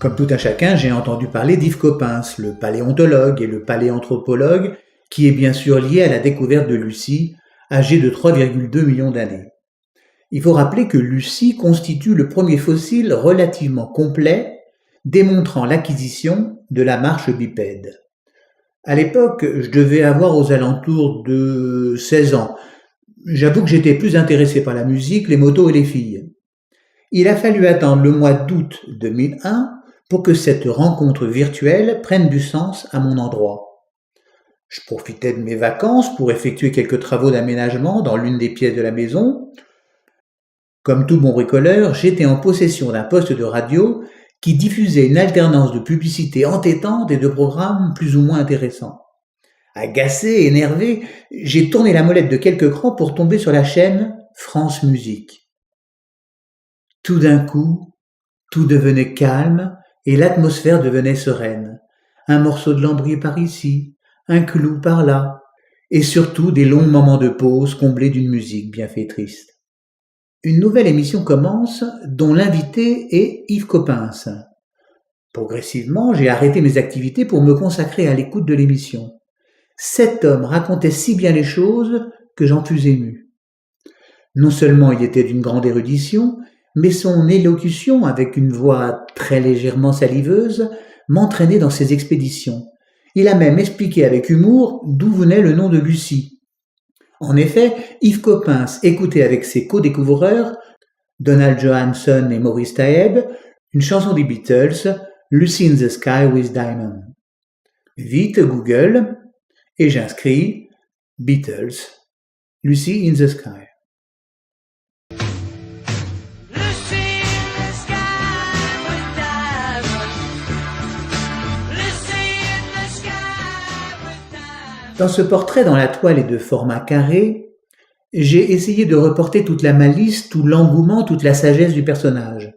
Comme tout un chacun, j'ai entendu parler d'Yves Coppens, le paléontologue et le paléanthropologue, qui est bien sûr lié à la découverte de Lucie, âgée de 3,2 millions d'années. Il faut rappeler que Lucie constitue le premier fossile relativement complet démontrant l'acquisition de la marche bipède. À l'époque, je devais avoir aux alentours de 16 ans. J'avoue que j'étais plus intéressé par la musique, les motos et les filles. Il a fallu attendre le mois d'août 2001 pour que cette rencontre virtuelle prenne du sens à mon endroit. Je profitais de mes vacances pour effectuer quelques travaux d'aménagement dans l'une des pièces de la maison. Comme tout bon bricoleur, j'étais en possession d'un poste de radio qui diffusait une alternance de publicités entêtantes et de programmes plus ou moins intéressants. Agacé, énervé, j'ai tourné la molette de quelques crans pour tomber sur la chaîne France Musique. Tout d'un coup, tout devenait calme et l'atmosphère devenait sereine. Un morceau de lambris par ici, un clou par là, et surtout des longs moments de pause comblés d'une musique bienfaitrice. Une nouvelle émission commence dont l'invité est Yves Coppens. Progressivement, j'ai arrêté mes activités pour me consacrer à l'écoute de l'émission. Cet homme racontait si bien les choses que j'en fus ému. Non seulement il était d'une grande érudition, mais son élocution, avec une voix très légèrement saliveuse, m'entraînait dans ses expéditions. Il a même expliqué avec humour d'où venait le nom de Lucie. En effet, Yves Coppens écoutait avec ses co-découvreurs, Donald Johansson et Maurice Taeb, une chanson des Beatles, Lucy in the Sky with Diamond. Vite Google, et j'inscris Beatles, Lucy in the Sky. Dans ce portrait dont la toile est de format carré, j'ai essayé de reporter toute la malice, tout l'engouement, toute la sagesse du personnage.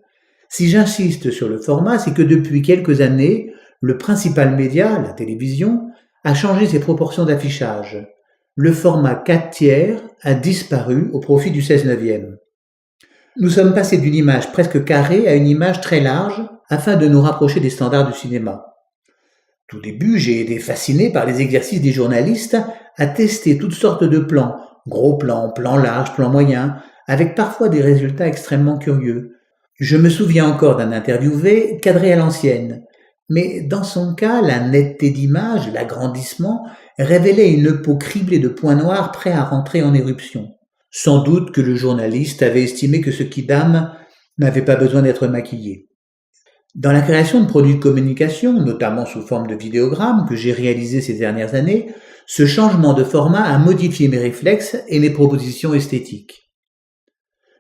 Si j'insiste sur le format, c'est que depuis quelques années, le principal média, la télévision, a changé ses proportions d'affichage. Le format 4/3 a disparu au profit du 16/9. Nous sommes passés d'une image presque carrée à une image très large afin de nous rapprocher des standards du cinéma. Tout début, j'ai été fasciné par les exercices des journalistes à tester toutes sortes de plans, gros plans, plans larges, plans moyens, avec parfois des résultats extrêmement curieux. Je me souviens encore d'un interviewé cadré à l'ancienne, mais dans son cas, la netteté d'image, l'agrandissement, révélait une peau criblée de points noirs prêts à rentrer en éruption. Sans doute que le journaliste avait estimé que ce quidam n'avait pas besoin d'être maquillé. Dans la création de produits de communication, notamment sous forme de vidéogrammes que j'ai réalisés ces dernières années, ce changement de format a modifié mes réflexes et mes propositions esthétiques.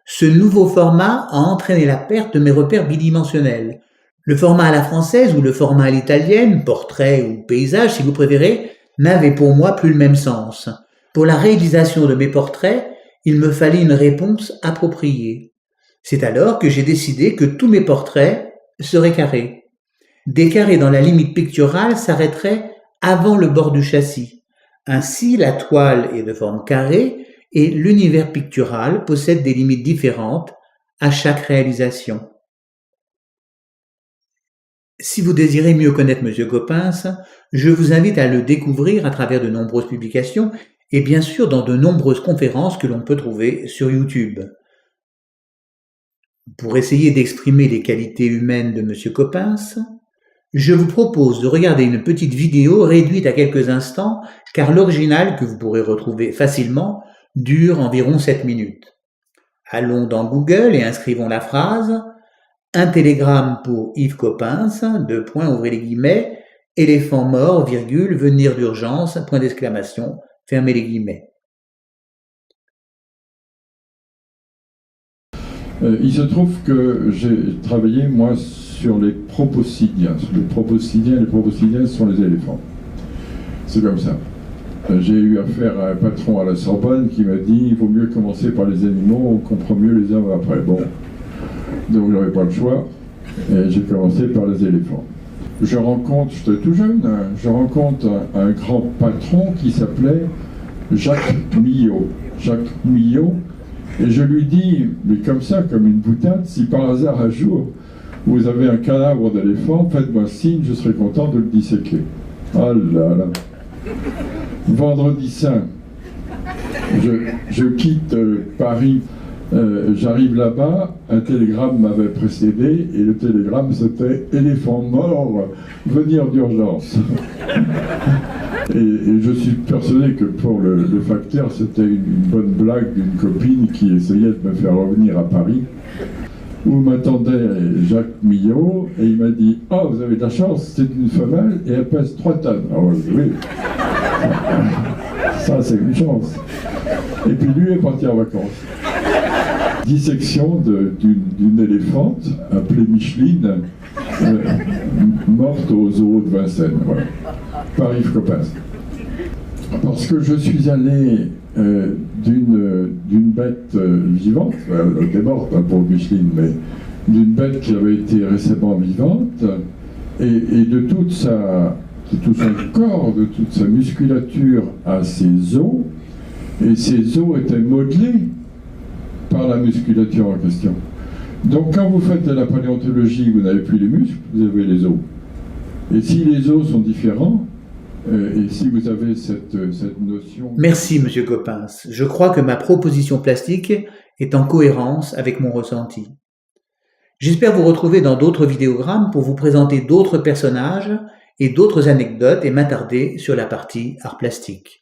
Ce nouveau format a entraîné la perte de mes repères bidimensionnels. Le format à la française ou le format à l'italienne, portrait ou paysage si vous préférez, n'avait pour moi plus le même sens. Pour la réalisation de mes portraits, il me fallait une réponse appropriée. C'est alors que j'ai décidé que tous mes portraits seraient carrés. Des carrés dans la limite picturale s'arrêteraient avant le bord du châssis. Ainsi, la toile est de forme carrée et l'univers pictural possède des limites différentes à chaque réalisation. Si vous désirez mieux connaître M. Coppens, je vous invite à le découvrir à travers de nombreuses publications et bien sûr dans de nombreuses conférences que l'on peut trouver sur YouTube. Pour essayer d'exprimer les qualités humaines de M. Coppens, je vous propose de regarder une petite vidéo réduite à quelques instants, car l'original, que vous pourrez retrouver facilement, dure environ 7 minutes. Allons dans Google et inscrivons la phrase « Un télégramme pour Yves Coppens, ouvrez les guillemets, éléphant mort, virgule, venir d'urgence, point d'exclamation, fermez les guillemets ». Il se trouve que j'ai travaillé, moi, sur les proposidiens. Les proposidiens sont les éléphants. C'est comme ça. J'ai eu affaire à un patron à la Sorbonne qui m'a dit « il vaut mieux commencer par les animaux, on comprend mieux les hommes après ». Bon, donc j'avais pas le choix, et j'ai commencé par les éléphants. J'étais tout jeune, je rencontre un grand patron qui s'appelait Jacques Millot. Jacques Millot. Et je lui dis, mais comme ça, comme une boutade, si par hasard un jour vous avez un cadavre d'éléphant, faites-moi signe, je serai content de le disséquer. Ah là là. Vendredi saint, je quitte Paris, j'arrive là-bas, un télégramme m'avait précédé, et le télégramme c'était « Éléphant mort, venir d'urgence ». Et je suis persuadé que pour le facteur, c'était une bonne blague d'une copine qui essayait de me faire revenir à Paris, où m'attendait Jacques Millot, et il m'a dit « Oh, vous avez de la chance, c'est une femelle, et elle pèse 3 tonnes. » Ah oui, ça c'est une chance. Et puis lui est parti en vacances. Dissection d'une éléphante appelée Micheline, morte au zoo de Vincennes, voilà, par Yves Coppens. Parce que je suis allé d'une bête vivante, elle était morte hein, pour Micheline, mais d'une bête qui avait été récemment vivante, et de tout son corps, de toute sa musculature à ses os, et ces os étaient modelés par la musculature en question. Donc quand vous faites de la paléontologie, vous n'avez plus les muscles, vous avez les os. Et si les os sont différents, et si vous avez cette notion... Merci, Monsieur Coppens. Je crois que ma proposition plastique est en cohérence avec mon ressenti. J'espère vous retrouver dans d'autres vidéogrammes pour vous présenter d'autres personnages et d'autres anecdotes et m'attarder sur la partie art plastique.